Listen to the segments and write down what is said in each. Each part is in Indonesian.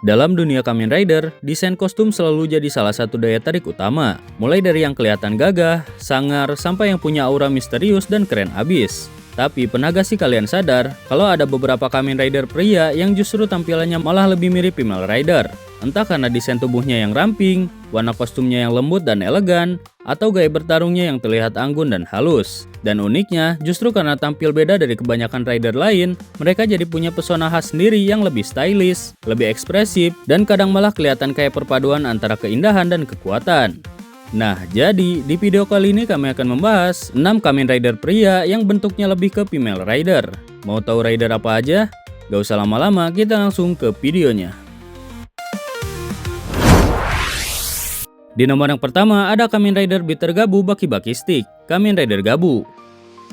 Dalam dunia Kamen Rider, desain kostum selalu jadi salah satu daya tarik utama. Mulai dari yang kelihatan gagah, sangar, sampai yang punya aura misterius dan keren abis. Tapi pernah gak sih kalian sadar kalau ada beberapa Kamen Rider pria yang justru tampilannya malah lebih mirip female rider? Entah karena desain tubuhnya yang ramping, warna kostumnya yang lembut dan elegan, atau gaya bertarungnya yang terlihat anggun dan halus. Dan uniknya, justru karena tampil beda dari kebanyakan rider lain, mereka jadi punya pesona khas sendiri yang lebih stylish, lebih ekspresif, dan kadang malah kelihatan kayak perpaduan antara keindahan dan kekuatan. Nah, jadi di video kali ini kami akan membahas 6 Kamen Rider pria yang bentuknya lebih ke female rider. Mau tahu rider apa aja? Gak usah lama-lama, kita langsung ke videonya. Di nomor yang pertama ada Kamen Rider Bitter Gabu Baki-Baki Stick, Kamen Rider Gabu.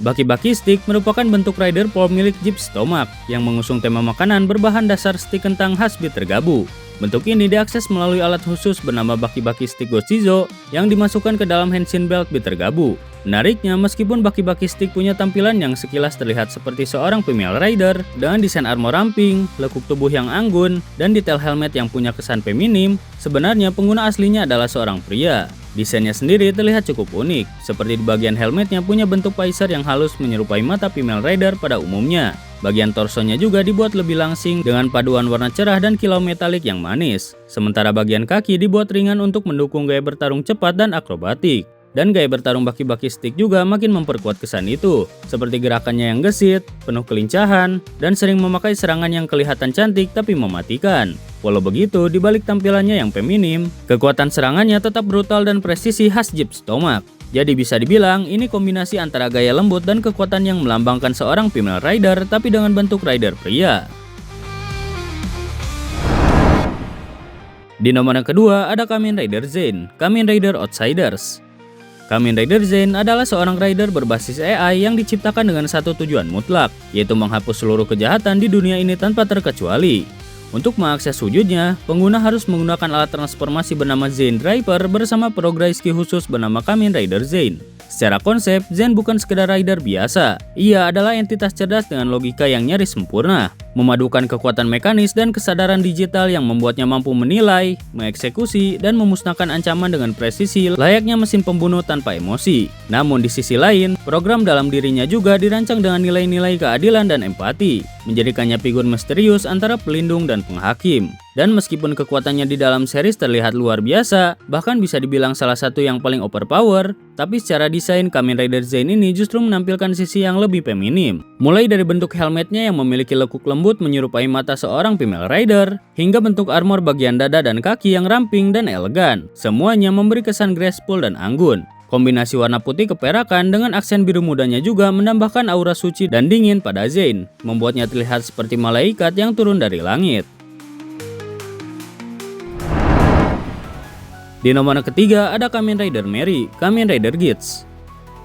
Baki-Baki Stick merupakan bentuk rider pol milik Jeep Stomach yang mengusung tema makanan berbahan dasar stik kentang khas Bitter Gabu. Bentuk ini diakses melalui alat khusus bernama Baki-Baki Stick Goshizo yang dimasukkan ke dalam henshin belt Bitter Gabu. Menariknya, meskipun Baki-Baki Stick punya tampilan yang sekilas terlihat seperti seorang female rider dengan desain armor ramping, lekuk tubuh yang anggun, dan detail helmet yang punya kesan feminim, sebenarnya pengguna aslinya adalah seorang pria. Desainnya sendiri terlihat cukup unik, seperti di bagian helmetnya punya bentuk visor yang halus menyerupai mata female rider pada umumnya. Bagian torsonya juga dibuat lebih langsing dengan paduan warna cerah dan kilau metalik yang manis. Sementara bagian kaki dibuat ringan untuk mendukung gaya bertarung cepat dan akrobatik. Dan gaya bertarung Baki-Baki Stick juga makin memperkuat kesan itu, seperti gerakannya yang gesit, penuh kelincahan, dan sering memakai serangan yang kelihatan cantik tapi mematikan. Walau begitu, di balik tampilannya yang feminim, kekuatan serangannya tetap brutal dan presisi khas Jeep Stomach. Jadi bisa dibilang, ini kombinasi antara gaya lembut dan kekuatan yang melambangkan seorang female rider tapi dengan bentuk rider pria. Di nomor yang kedua ada Kamen Rider Zen, Kamen Rider Outsiders. Kamen Rider Zen adalah seorang rider berbasis AI yang diciptakan dengan satu tujuan mutlak, yaitu menghapus seluruh kejahatan di dunia ini tanpa terkecuali. Untuk mengakses wujudnya, pengguna harus menggunakan alat transformasi bernama Zen Driver bersama progres ski khusus bernama Kamen Rider Zen. Secara konsep, Zen bukan sekedar rider biasa. Ia adalah entitas cerdas dengan logika yang nyaris sempurna, memadukan kekuatan mekanis dan kesadaran digital yang membuatnya mampu menilai, mengeksekusi, dan memusnahkan ancaman dengan presisi layaknya mesin pembunuh tanpa emosi. Namun di sisi lain, program dalam dirinya juga dirancang dengan nilai-nilai keadilan dan empati, menjadikannya figur misterius antara pelindung dan penghakim. Dan meskipun kekuatannya di dalam series terlihat luar biasa, bahkan bisa dibilang salah satu yang paling overpower, tapi secara desain Kamen Rider Zen ini justru menampilkan sisi yang lebih feminim. Mulai dari bentuk helmetnya yang memiliki lekuk lembut menyerupai mata seorang female rider, hingga bentuk armor bagian dada dan kaki yang ramping dan elegan. Semuanya memberi kesan graceful dan anggun. Kombinasi warna putih keperakan dengan aksen biru mudanya juga menambahkan aura suci dan dingin pada Zen, membuatnya terlihat seperti malaikat yang turun dari langit. Di nomor ketiga ada Kamen Rider Mary, Kamen Rider Geats.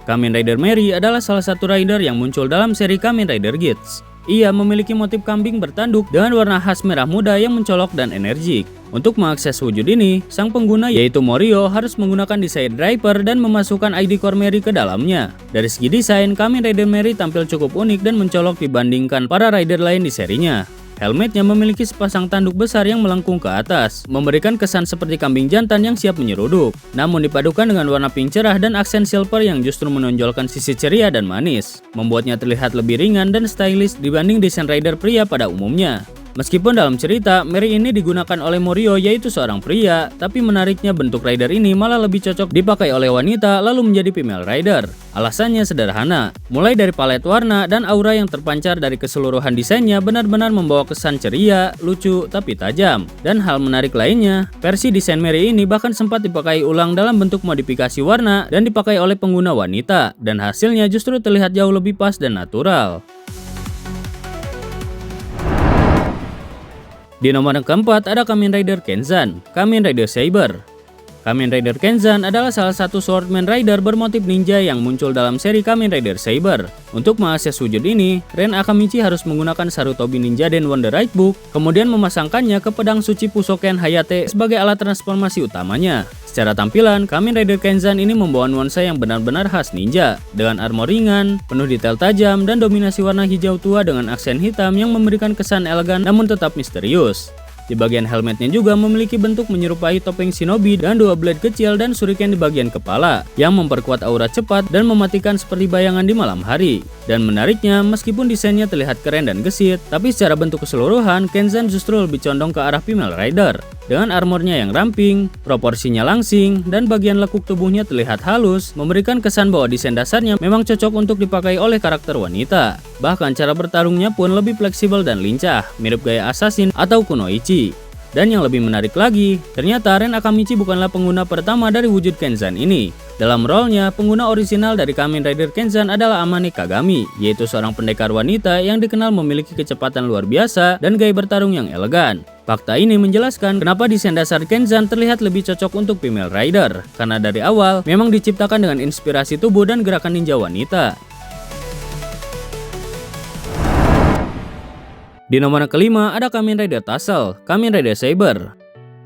Kamen Rider Mary adalah salah satu rider yang muncul dalam seri Kamen Rider Geats. Ia memiliki motif kambing bertanduk dengan warna khas merah muda yang mencolok dan energik. Untuk mengakses wujud ini, sang pengguna yaitu Morio harus menggunakan desain driver dan memasukkan ID core Mary ke dalamnya. Dari segi desain, Kamen Rider Mary tampil cukup unik dan mencolok dibandingkan para rider lain di serinya. Helmetnya memiliki sepasang tanduk besar yang melengkung ke atas, memberikan kesan seperti kambing jantan yang siap menyeruduk. Namun dipadukan dengan warna pink cerah dan aksen silver yang justru menonjolkan sisi ceria dan manis, membuatnya terlihat lebih ringan dan stylish dibanding desain rider pria pada umumnya. Meskipun dalam cerita, Mary ini digunakan oleh Morio yaitu seorang pria, tapi menariknya bentuk rider ini malah lebih cocok dipakai oleh wanita lalu menjadi female rider. Alasannya sederhana, mulai dari palet warna dan aura yang terpancar dari keseluruhan desainnya benar-benar membawa kesan ceria, lucu, tapi tajam. Dan hal menarik lainnya, versi desain Mary ini bahkan sempat dipakai ulang dalam bentuk modifikasi warna dan dipakai oleh pengguna wanita, dan hasilnya justru terlihat jauh lebih pas dan natural. Di nomor yang keempat ada Kamen Rider Kenzan, Kamen Rider Saber. Kamen Rider Kenzan adalah salah satu swordman rider bermotif ninja yang muncul dalam seri Kamen Rider Saber. Untuk mengakses wujud ini, Ren Akamichi harus menggunakan Sarutobi Ninja Den Wonder Right Book, kemudian memasangkannya ke pedang suci Pusoken Hayate sebagai alat transformasi utamanya. Secara tampilan, Kamen Rider Kenzan ini membawa nuansa yang benar-benar khas ninja, dengan armor ringan, penuh detail tajam, dan dominasi warna hijau tua dengan aksen hitam yang memberikan kesan elegan namun tetap misterius. Di bagian helmetnya juga memiliki bentuk menyerupai topeng shinobi dan 2 blade kecil dan shuriken di bagian kepala yang memperkuat aura cepat dan mematikan seperti bayangan di malam hari. Dan menariknya, meskipun desainnya terlihat keren dan gesit, tapi secara bentuk keseluruhan Kenzan justru lebih condong ke arah female rider. Dengan armornya yang ramping, proporsinya langsing, dan bagian lekuk tubuhnya terlihat halus, memberikan kesan bahwa desain dasarnya memang cocok untuk dipakai oleh karakter wanita. Bahkan cara bertarungnya pun lebih fleksibel dan lincah, mirip gaya assassin atau kunoichi. Dan yang lebih menarik lagi, ternyata Ren Akamichi bukanlah pengguna pertama dari wujud Kenzan ini. Dalam role-nya, pengguna orisinal dari Kamen Rider Kenzan adalah Amane Kagami, yaitu seorang pendekar wanita yang dikenal memiliki kecepatan luar biasa dan gaya bertarung yang elegan. Fakta ini menjelaskan kenapa desain dasar Kenzan terlihat lebih cocok untuk female rider, karena dari awal memang diciptakan dengan inspirasi tubuh dan gerakan ninja wanita. Di nomor kelima ada Kamen Rider Tassel, Kamen Rider Saber.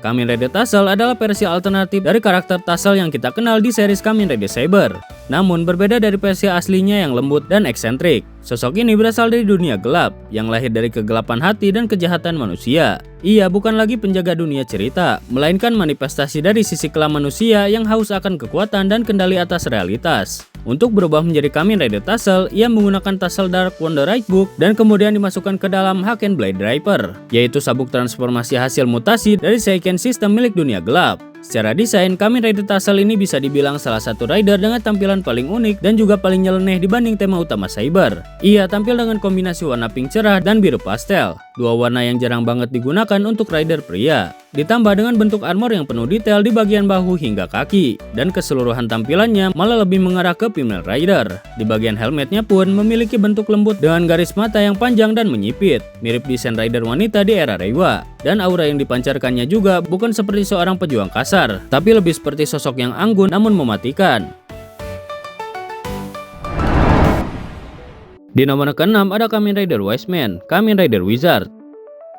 Kamen Rider Tassel adalah versi alternatif dari karakter Tassel yang kita kenal di series Kamen Rider Saber. Namun berbeda dari versi aslinya yang lembut dan eksentrik. Sosok ini berasal dari dunia gelap, yang lahir dari kegelapan hati dan kejahatan manusia. Ia bukan lagi penjaga dunia cerita, melainkan manifestasi dari sisi kelam manusia yang haus akan kekuatan dan kendali atas realitas. Untuk berubah menjadi Kamen Rider Tassel, ia menggunakan Tassel Dark Wonder Right Book dan kemudian dimasukkan ke dalam Haken Blade Driver, yaitu sabuk transformasi hasil mutasi dari Seiken sistem milik dunia gelap. Secara desain, Kamen Rider Tassel ini bisa dibilang salah satu rider dengan tampilan paling unik dan juga paling nyeleneh dibanding tema utama Saber. Ia tampil dengan kombinasi warna pink cerah dan biru pastel, dua warna yang jarang banget digunakan untuk rider pria. Ditambah dengan bentuk armor yang penuh detail di bagian bahu hingga kaki, dan keseluruhan tampilannya malah lebih mengarah ke female rider. Di bagian helmetnya pun memiliki bentuk lembut dengan garis mata yang panjang dan menyipit, mirip desain rider wanita di era Reiwa. Dan aura yang dipancarkannya juga bukan seperti seorang pejuang kasar, tapi lebih seperti sosok yang anggun namun mematikan. Di nomor ke-6 ada Kamen Rider Wise Man, Kamen Rider Wizard.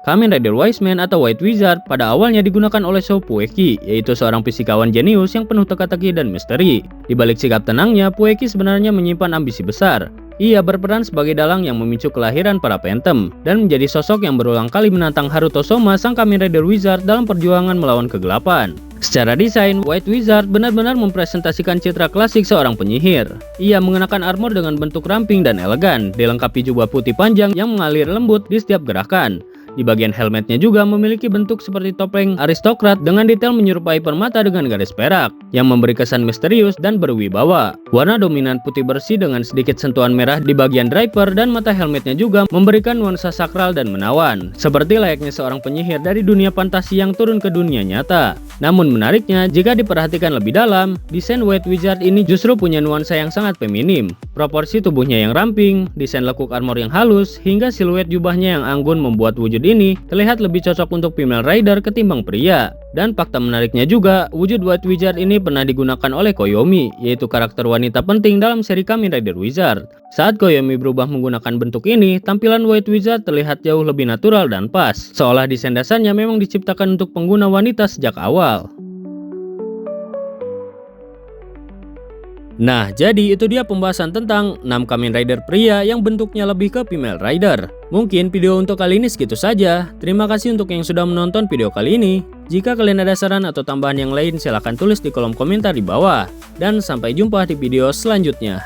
Kamen Rider Wise Man atau White Wizard pada awalnya digunakan oleh Shou Pueki, yaitu seorang fisikawan jenius yang penuh teka-teki dan misteri. Di balik sikap tenangnya, Pueki sebenarnya menyimpan ambisi besar. Ia berperan sebagai dalang yang memicu kelahiran para Phantom, dan menjadi sosok yang berulang kali menantang Haruto Soma sang Kamen Rider Wizard dalam perjuangan melawan kegelapan. Secara desain, White Wizard benar-benar mempresentasikan citra klasik seorang penyihir. Ia mengenakan armor dengan bentuk ramping dan elegan, dilengkapi jubah putih panjang yang mengalir lembut di setiap gerakan. Di bagian helmetnya juga memiliki bentuk seperti topeng aristokrat dengan detail menyerupai permata dengan garis perak, yang memberi kesan misterius dan berwibawa. Warna dominan putih bersih dengan sedikit sentuhan merah di bagian driver dan mata helmetnya juga memberikan nuansa sakral dan menawan, seperti layaknya seorang penyihir dari dunia fantasi yang turun ke dunia nyata. Namun menariknya, jika diperhatikan lebih dalam, desain White Wizard ini justru punya nuansa yang sangat feminim. Proporsi tubuhnya yang ramping, desain lekuk armor yang halus, hingga siluet jubahnya yang anggun membuat wujud ini terlihat lebih cocok untuk female rider ketimbang pria. Dan fakta menariknya juga, wujud White Wizard ini pernah digunakan oleh Koyomi, yaitu karakter wanita penting dalam seri Kamen Rider Wizard. Saat Koyomi berubah menggunakan bentuk ini, tampilan White Wizard terlihat jauh lebih natural dan pas, seolah desain dasarnya memang diciptakan untuk pengguna wanita sejak awal. Nah, jadi itu dia pembahasan tentang 6 Kamen Rider pria yang bentuknya lebih ke female rider. Mungkin video untuk kali ini segitu saja. Terima kasih untuk yang sudah menonton video kali ini. Jika kalian ada saran atau tambahan yang lain, silahkan tulis di kolom komentar di bawah. Dan sampai jumpa di video selanjutnya.